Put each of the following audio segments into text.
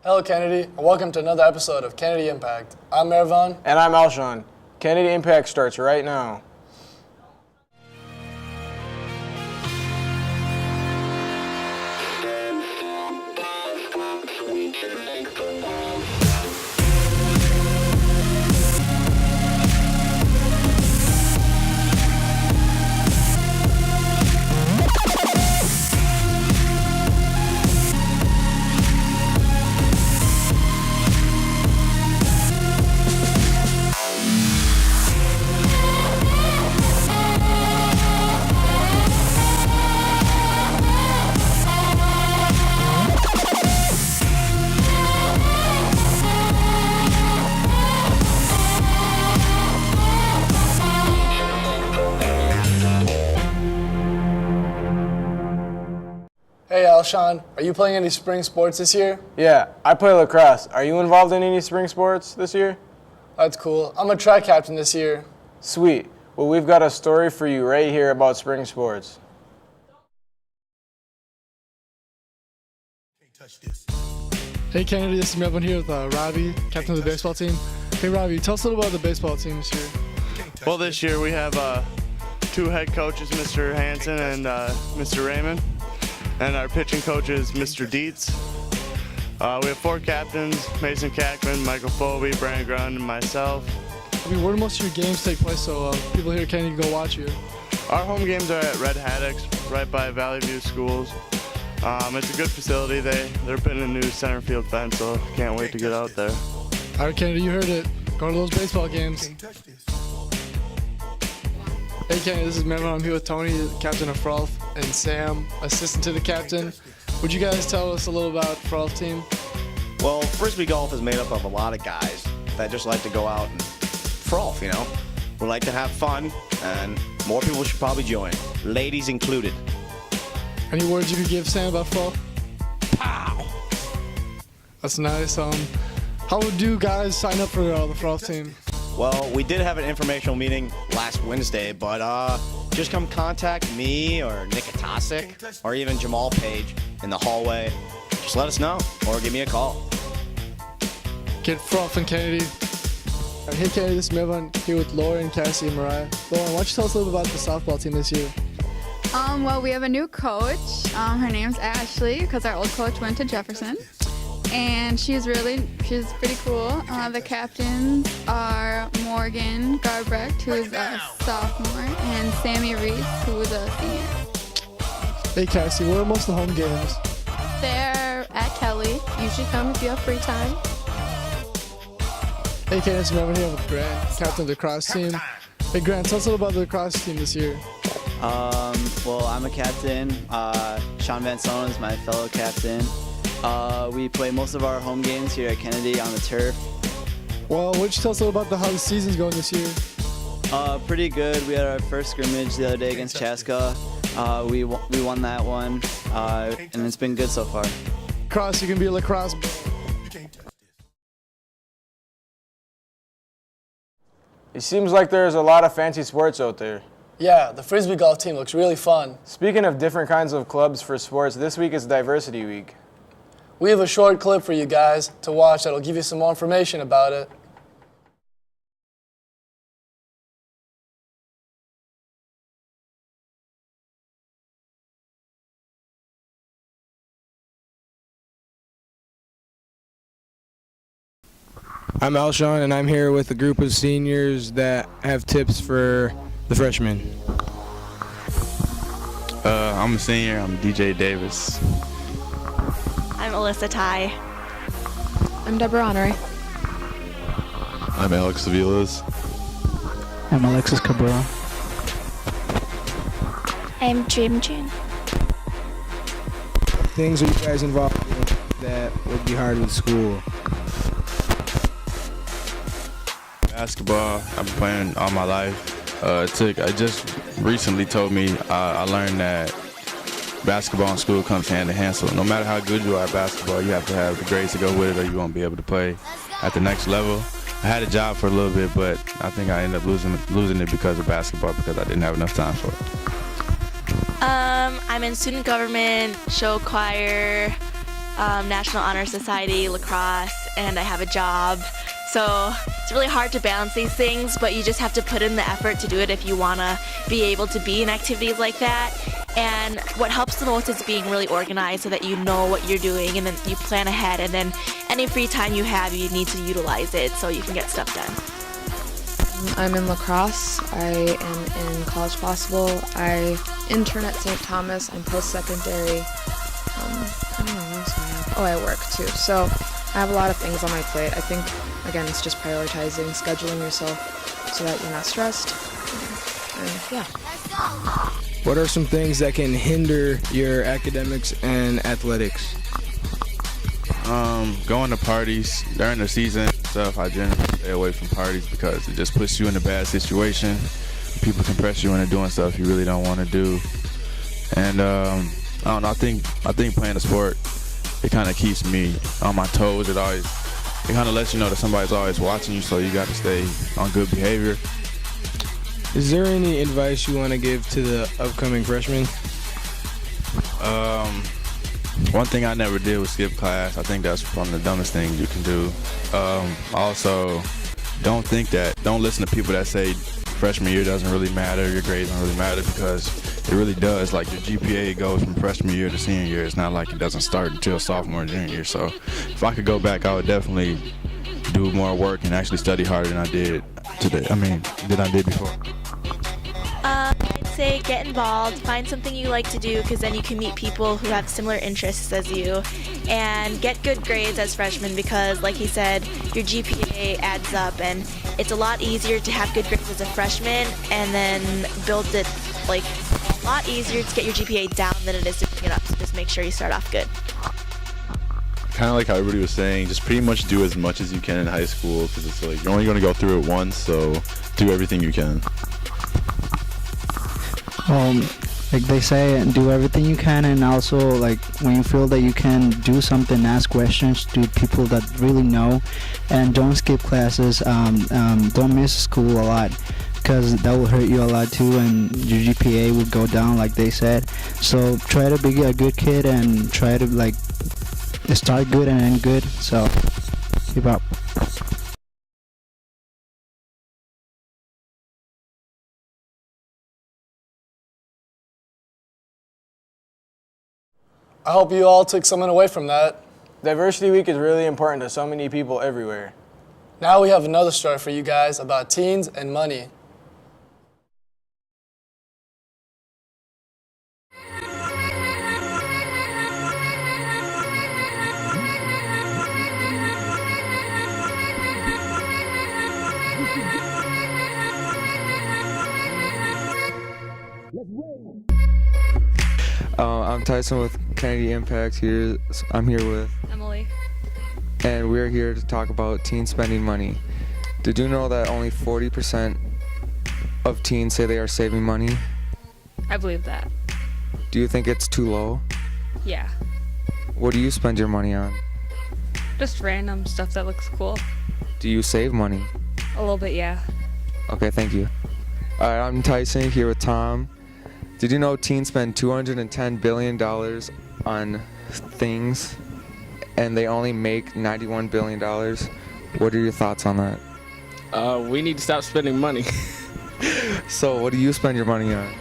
Hello, Kennedy, and welcome to another episode of Kennedy Impact. I'm Mervan. And I'm Alshon. Kennedy Impact starts right now. Hey, Alshon, are you playing any spring sports this year? Yeah, I play lacrosse. Are you involved in any spring sports this year? That's cool. I'm a track captain this year. Sweet. Well, we've got a story for you right here about spring sports. Hey Kennedy, this is Melvin here with Robbie, captain of the baseball team. Hey Robbie, tell us a little about the baseball team this year. Well, this year we have two head coaches, Mr. Hansen and Mr. Raymond, and our pitching coach is Mr. Dietz. We have four captains, Mason Kackman, Michael Folby, Brandon Grund, and myself. I mean, where do most of your games take place so people here can go watch you? Our home games are at Red Haddocks, right by Valley View Schools. It's a good facility. They're putting a new center field fence, so can't wait to get out there. All right, Kennedy, you heard it. Go to those baseball games. Hey Kennedy, this is Melvin. I'm here with Tony, the captain of Frolf, and Sam, assistant to the captain. Would you guys tell us a little about Frolf team? Well, Frisbee golf is made up of a lot of guys that just like to go out and frolf, you know? We like to have fun, and more people should probably join, ladies included. Any words you could give Sam about Frolf? Pow! That's nice. How would you guys sign up for the Frolf team? Well, we did have an informational meeting last Wednesday, but just come contact me or Nick Atasic or even Jamal Page in the hallway. Just let us know or give me a call. Get Frolf and Kennedy. Hey Kennedy, this is Melvin here with Lauren, Cassie, and Mariah. Lauren, why don't you tell us a little bit about the softball team this year? Well, we have a new coach. Her name's Ashley, because our old coach went to Jefferson. And she's pretty cool. The captains are Morgan Garbrecht, who is a sophomore, and Sammy Reese, who is a senior. Hey Cassie, where are most of the home games? They're at Kelly. You should come if you have free time. Hey Kennedy, this is Melvin here with Grant, captain of the lacrosse team. Hey Grant, tell us a little about the lacrosse team this year. Well, I'm a captain. Sean Van Sonen is my fellow captain. We play most of our home games here at Kennedy on the turf. Well, why don't you tell us a little about how the season's going this year? Pretty good. We had our first scrimmage the other day against Chaska. We won that one, and it's been good so far. Lacrosse, you can be a lacrosse. It seems like there's a lot of fancy sports out there. Yeah, the Frisbee golf team looks really fun. Speaking of different kinds of clubs for sports, this week is Diversity Week. We have a short clip for you guys to watch that'll give you some more information about it. I'm Alshon, and I'm here with a group of seniors that have tips for the freshmen. I'm a senior. I'm DJ Davis. I'm Alyssa Ty. I'm Deborah Honoré. I'm Alex Aviles. I'm Alexis Cabrera. I'm Jim Jin. Things are you guys involved in that would be hard with school? Basketball, I've been playing all my life. I just recently told me I learned that basketball in school comes hand in hand. So no matter how good you are at basketball, you have to have the grades to go with it or you won't be able to play at the next level. I had a job for a little bit, but I think I ended up losing it because of basketball because I didn't have enough time for it. I'm in student government, show choir, National Honor Society, lacrosse, and I have a job. So it's really hard to balance these things, but you just have to put in the effort to do it if you want to be able to be in activities like that. And what helps the most is being really organized so that you know what you're doing and then you plan ahead, and then any free time you have, you need to utilize it so you can get stuff done. I'm in lacrosse. I am in College Possible. I intern at St. Thomas. I'm post-secondary. I don't know what else I have. Oh, I work too. So I have a lot of things on my plate. I think, again, it's just prioritizing, scheduling yourself so that you're not stressed. And yeah. What are some things that can hinder your academics and athletics? Going to parties during the season and stuff. I generally stay away from parties because it just puts you in a bad situation. People can press you into doing stuff you really don't want to do. And I don't know. I think playing a sport, it kind of keeps me on my toes. It kind of lets you know that somebody's always watching you, so you got to stay on good behavior. Is there any advice you want to give to the upcoming freshmen? One thing I never did was skip class. I think that's one of the dumbest things you can do. Also, don't listen to people that say freshman year doesn't really matter, your grades don't really matter, because it really does. Like, your GPA goes from freshman year to senior year. It's not like it doesn't start until sophomore and junior year. So if I could go back, I would definitely do more work and actually study harder than I did today. Than I did before. I'd say get involved, find something you like to do, because then you can meet people who have similar interests as you, and get good grades as freshmen, because like he said, your GPA adds up, and it's a lot easier to have good grades as a freshman and then build it, like, a lot easier to get your GPA down than it is to bring it up, so just make sure you start off good. Kind of like how everybody was saying, just pretty much do as much as you can in high school, because it's like you're only going to go through it once, so do everything you can. Like they say, do everything you can, and also like when you feel that you can do something, ask questions to people that really know, and don't skip classes. Don't miss school a lot, because that will hurt you a lot too, and your GPA will go down like they said. So try to be a good kid and try to like start good and end good. So keep up. I hope you all took something away from that. Diversity Week is really important to so many people everywhere. Now we have another story for you guys about teens and money. I'm Tyson with Kennedy Impact here. I'm here with Emily. And we're here to talk about teen spending money. Did you know that only 40% of teens say they are saving money? I believe that. Do you think it's too low? Yeah. What do you spend your money on? Just random stuff that looks cool. Do you save money? A little bit, yeah. Okay, thank you. Alright, I'm Tyson here with Tom. Did you know teens spend $210 billion on things and they only make $91 billion? What are your thoughts on that? We need to stop spending money. So what do you spend your money on?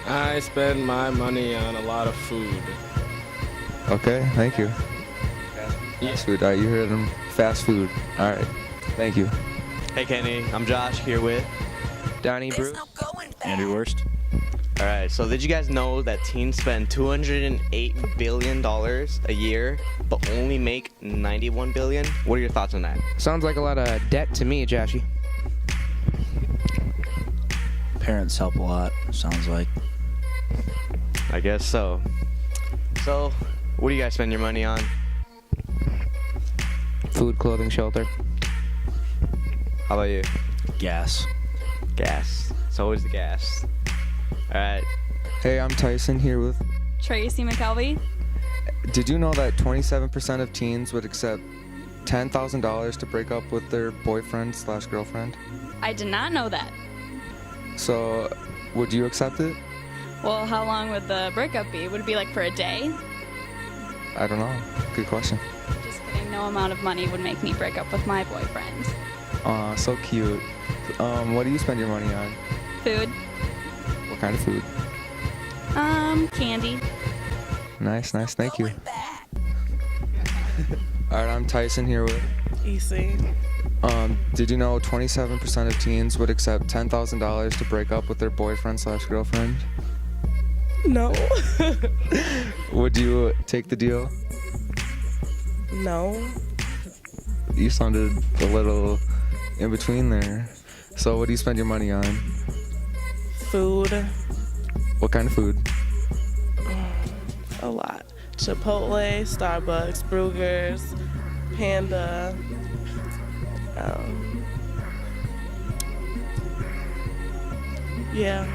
I spend my money on a lot of food. Okay, thank you. Fast food, alright, you heard them. Fast food. Alright, thank you. Hey Kenny, I'm Josh here with Donnie Bruce. Andrew Worst. All right, so did you guys know that teens spend $208 billion a year, but only make $91 billion? What are your thoughts on that? Sounds like a lot of debt to me, Joshy. Parents help a lot, sounds like. I guess so. So, what do you guys spend your money on? Food, clothing, shelter. How about you? Gas. Gas. It's always the gas. All right. Hey, I'm Tyson here with Tracy McKelvey. Did you know that 27% of teens would accept $10,000 to break up with their boyfriend/girlfriend? I did not know that. So, would you accept it? Well, how long would the breakup be? Would it be like for a day? I don't know. Good question. Just kidding. No amount of money would make me break up with my boyfriend. Aw, so cute. What do you spend your money on? Food. What kind of food? Candy. Nice, thank you. Alright, I'm Tyson here with EC. Did you know 27% of teens would accept $10,000 to break up with their boyfriend/girlfriend? No. Would you take the deal? No. You sounded a little in between there. So what do you spend your money on? Food. What kind of food? A lot. Chipotle, Starbucks, Bruegger's, Panda. Yeah.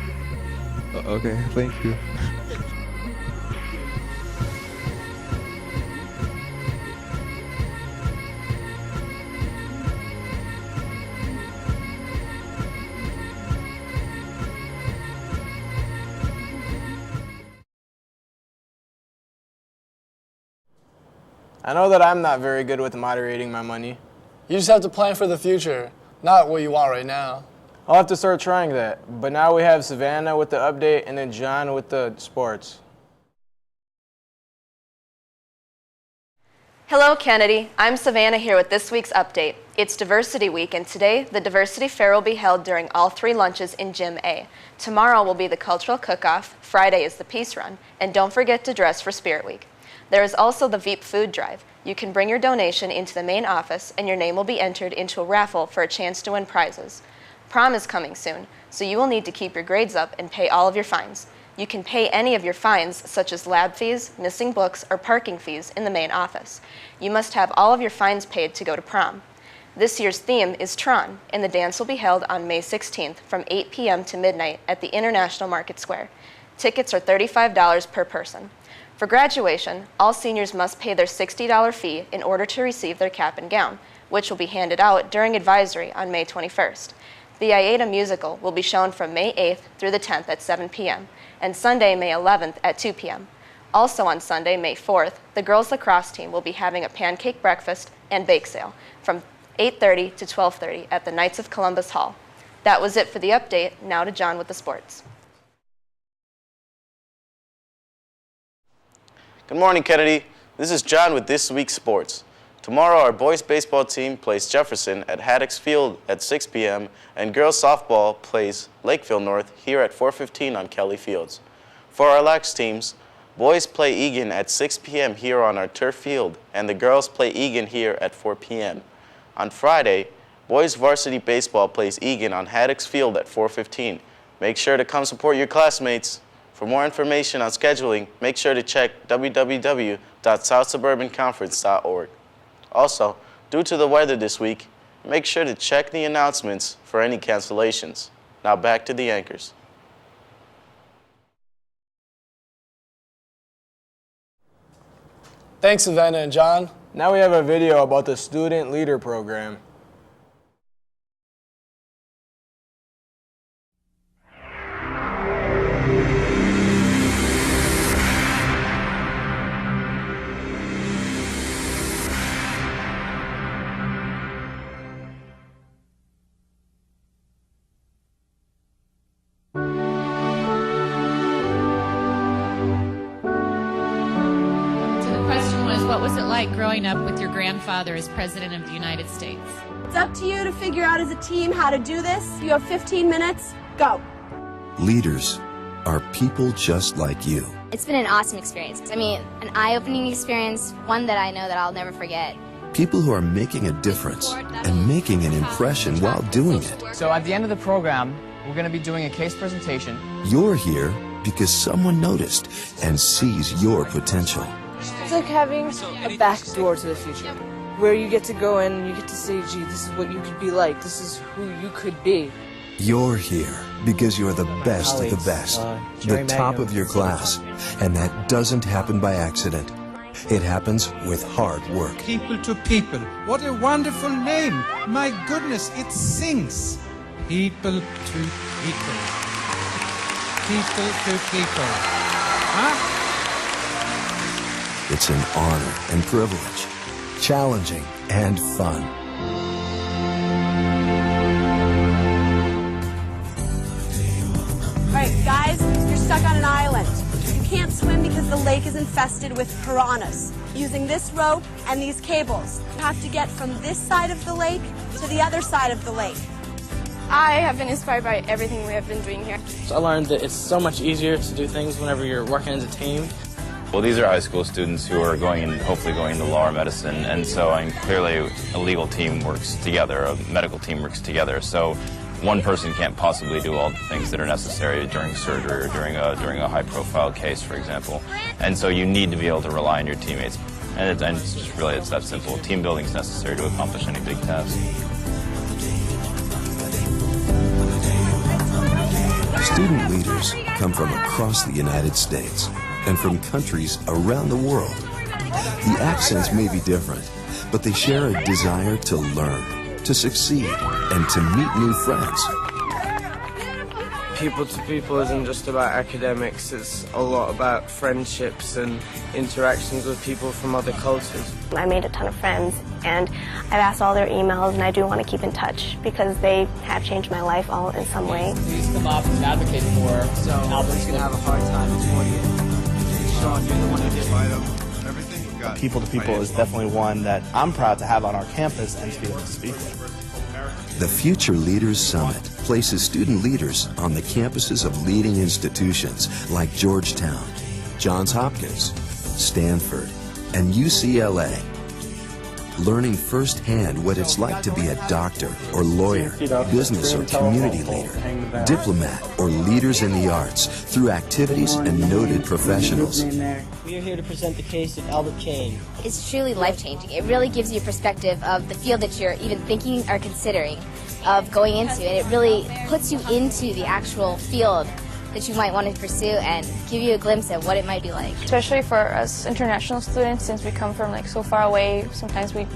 Okay, thank you. I know that I'm not very good with moderating my money. You just have to plan for the future, not what you want right now. I'll have to start trying that. But now we have Savannah with the update and then John with the sports. Hello, Kennedy. I'm Savannah here with this week's update. It's Diversity Week, and today the Diversity Fair will be held during all 3 lunches in Gym A. Tomorrow will be the Cultural Cook-Off, Friday is the Peace Run, and don't forget to dress for Spirit Week. There is also the Veep Food Drive. You can bring your donation into the main office, and your name will be entered into a raffle for a chance to win prizes. Prom is coming soon, so you will need to keep your grades up and pay all of your fines. You can pay any of your fines, such as lab fees, missing books, or parking fees, in the main office. You must have all of your fines paid to go to prom. This year's theme is Tron, and the dance will be held on May 16th from 8 p.m. to midnight at the International Market Square. Tickets are $35 per person. For graduation, all seniors must pay their $60 fee in order to receive their cap and gown, which will be handed out during advisory on May 21st. The Aida musical will be shown from May 8th through the 10th at 7 p.m. and Sunday, May 11th at 2 p.m. Also on Sunday, May 4th, the girls lacrosse team will be having a pancake breakfast and bake sale from 8:30 to 12:30 at the Knights of Columbus Hall. That was it for the update. Now to John with the sports. Good morning, Kennedy. This is John with this week's sports. Tomorrow, our boys baseball team plays Jefferson at Haddocks Field at 6 p.m. and girls softball plays Lakeville North here at 4:15 on Kelly Fields. For our lax teams, boys play Egan at 6 p.m. here on our turf field, and the girls play Egan here at 4 p.m. On Friday, boys varsity baseball plays Egan on Haddocks Field at 4:15. Make sure to come support your classmates. For more information on scheduling, make sure to check www.southsuburbanconference.org. Also, due to the weather this week, make sure to check the announcements for any cancellations. Now back to the anchors. Thanks, Savannah and John. Now we have a video about the Student Leader Program. What was it like growing up with your grandfather as President of the United States? It's up to you to figure out as a team how to do this. You have 15 minutes. Go. Leaders are people just like you. It's been an awesome experience. I mean, an eye-opening experience, one that I know that I'll never forget. People who are making a difference and making an impression while doing it. So at the end of the program, we're going to be doing a case presentation. You're here because someone noticed and sees your potential. It's like having a back door to the future, where you get to go in and you get to say, gee, this is what you could be like, this is who you could be. You're here because you're the best of the best, the top of your class, and that doesn't happen by accident. It happens with hard work. People to people. What a wonderful name. My goodness, it sings. People to people. People to people. Huh? It's an honor and privilege, challenging and fun. All right, guys, you're stuck on an island. You can't swim because the lake is infested with piranhas. Using this rope and these cables, you have to get from this side of the lake to the other side of the lake. I have been inspired by everything we have been doing here. So I learned that it's so much easier to do things whenever you're working as a team. Well, these are high school students who are hopefully going into law or medicine, and so clearly a legal team works together, a medical team works together. So one person can't possibly do all the things that are necessary during surgery or during a high-profile case, for example. And so you need to be able to rely on your teammates. And it's that simple. Team building is necessary to accomplish any big task. Student leaders come from across the United States and from countries around the world. The accents may be different, but they share a desire to learn, to succeed, and to meet new friends. People to people isn't just about academics, it's a lot about friendships and interactions with people from other cultures. I made a ton of friends, and I've asked all their emails, and I do want to keep in touch because they have changed my life all in some way. Please come up and advocate for, so Albert's going to have a hard time supporting you. Sean, you're the one who did it. People to people is definitely one that I'm proud to have on our campus and to be able to speak with. The Future Leaders Summit places student leaders on the campuses of leading institutions like Georgetown, Johns Hopkins, Stanford, and UCLA, learning firsthand what it's like to be a doctor or lawyer, business or community leader, diplomat, or leaders in the arts through activities and noted professionals. We are here to present the case of Albert Kane. It's truly life-changing. It really gives you a perspective of the field that you're even thinking or considering of going into, and it really puts you into the actual field that you might want to pursue and give you a glimpse at what it might be like. Especially for us international students, since we come from so far away, sometimes we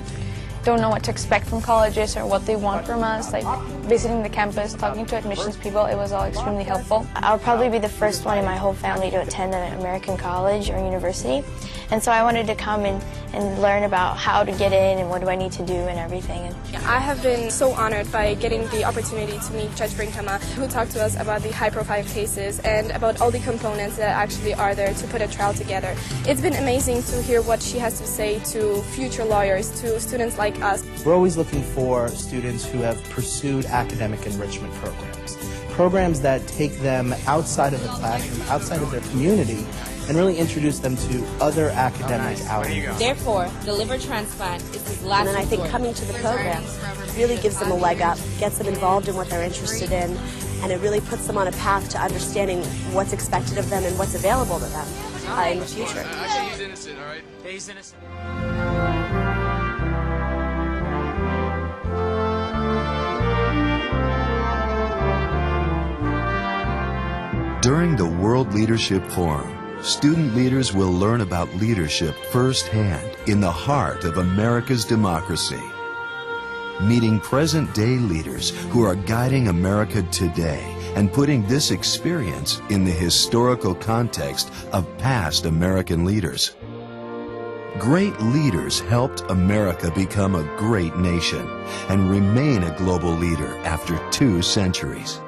don't know what to expect from colleges or what they want from us. Like visiting the campus, talking to admissions people, it was all extremely helpful. I'll probably be the first one in my whole family to attend an American college or university, and so I wanted to come and learn about how to get in and what do I need to do and everything. I have been so honored by getting the opportunity to meet Judge Brinkhammer, who talked to us about the high-profile cases and about all the components that actually are there to put a trial together. It's been amazing to hear what she has to say to future lawyers, to students like us. We're always looking for students who have pursued academic enrichment programs. Programs that take them outside of the classroom, outside of their community, and really introduce them to other academic outlets. Therefore, the liver transplant is his last And then I think coming to the program really gives them a leg up, gets them involved in what they're interested in, and it really puts them on a path to understanding what's expected of them and what's available to them in the future. He's innocent, all right? He's innocent. During the World Leadership Forum, student leaders will learn about leadership firsthand in the heart of America's democracy. Meeting present-day leaders who are guiding America today and putting this experience in the historical context of past American leaders. Great leaders helped America become a great nation and remain a global leader after 2 centuries.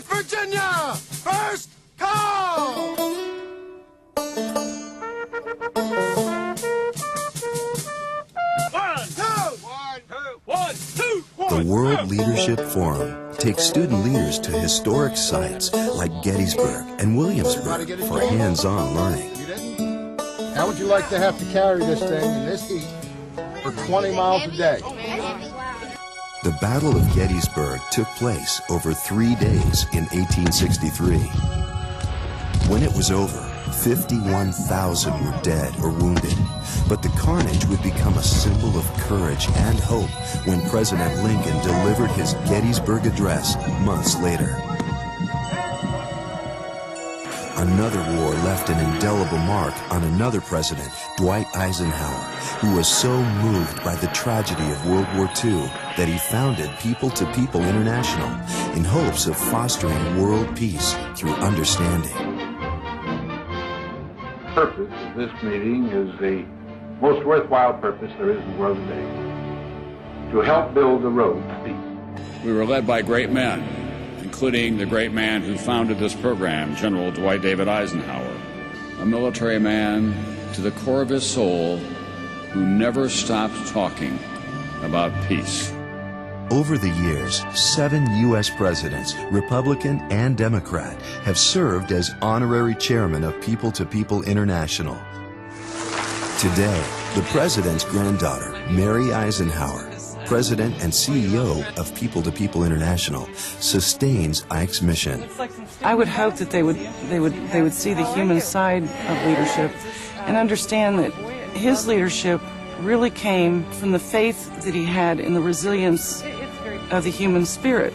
Virginia! First call! The World Leadership Forum takes student leaders to historic sites like Gettysburg and Williamsburg for hands-on learning. How would you like to have to carry this thing in this heat for 20 miles a day? The Battle of Gettysburg took place over 3 days in 1863. When it was over, 51,000 were dead or wounded, but the carnage would become a symbol of courage and hope when President Lincoln delivered his Gettysburg Address months later. Another war left an indelible mark on another president, Dwight Eisenhower, who was so moved by the tragedy of World War II that he founded People to People International in hopes of fostering world peace through understanding. The purpose of this meeting is the most worthwhile purpose there is in the world today, to help build the road to peace. We were led by great men, including the great man who founded this program, General Dwight David Eisenhower, a military man to the core of his soul who never stopped talking about peace. Over the years, 7 U.S. presidents, Republican and Democrat, have served as honorary chairman of People to People International. Today, the president's granddaughter, Mary Eisenhower, president and CEO of People to People International, sustains Ike's mission. I would hope that they would see the human side of leadership and understand that his leadership really came from the faith that he had in the resilience of the human spirit.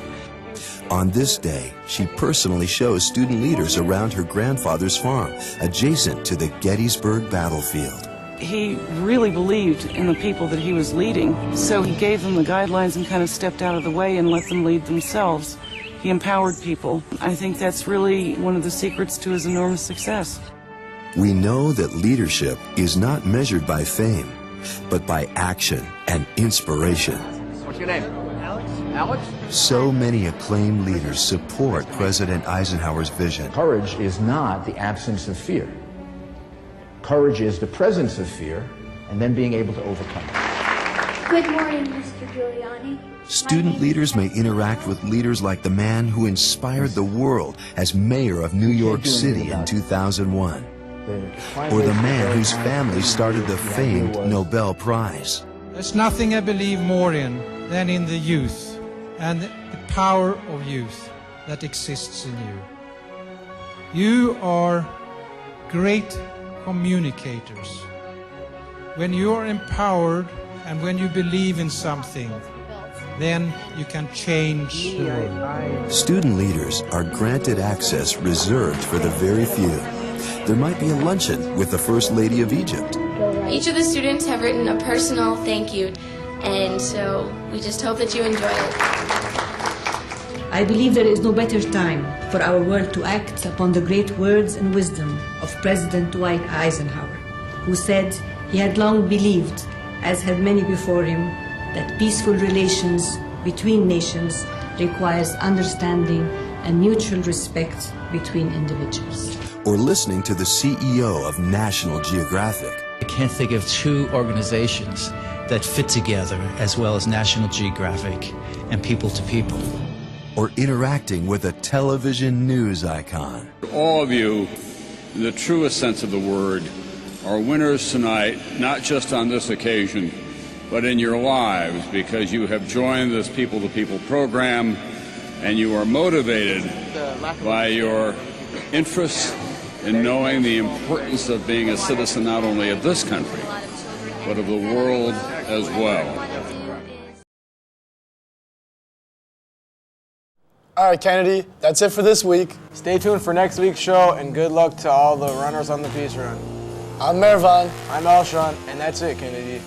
On this day, she personally shows student leaders around her grandfather's farm, adjacent to the Gettysburg battlefield. He really believed in the people that he was leading, so he gave them the guidelines and kind of stepped out of the way and let them lead themselves. He empowered people. I think that's really one of the secrets to his enormous success. We know that leadership is not measured by fame, but by action and inspiration. What's your name? Alex. Alex? So many acclaimed leaders support President Eisenhower's vision. Courage is not the absence of fear. Courage is the presence of fear and then being able to overcome it. Good morning, Mr. Giuliani. Student leaders may interact with leaders like the man who inspired the world as mayor of New York City in 2001, or the man whose family started the famed Nobel Prize. There's nothing I believe more in than in the youth and the power of youth that exists in you. You are great communicators. When you are empowered and when you believe in something, then you can change the world. Student leaders are granted access reserved for the very few. There might be a luncheon with the First Lady of Egypt. Each of the students have written a personal thank you, and so we just hope that you enjoy it. I believe there is no better time for our world to act upon the great words and wisdom of President Dwight Eisenhower, who said he had long believed, as had many before him, that peaceful relations between nations requires understanding and mutual respect between individuals. Or listening to the CEO of National Geographic. I can't think of two organizations that fit together as well as National Geographic and People to People. Or interacting with a television news icon. All of you, in the truest sense of the word, are winners tonight, not just on this occasion, but in your lives, because you have joined this People to People program and you are motivated by your interest in knowing the importance of being a citizen not only of this country, but of the world as well. All right, Kennedy, that's it for this week. Stay tuned for next week's show, and good luck to all the runners on the Peace Run. I'm Mervan. I'm Elshon, and that's it, Kennedy.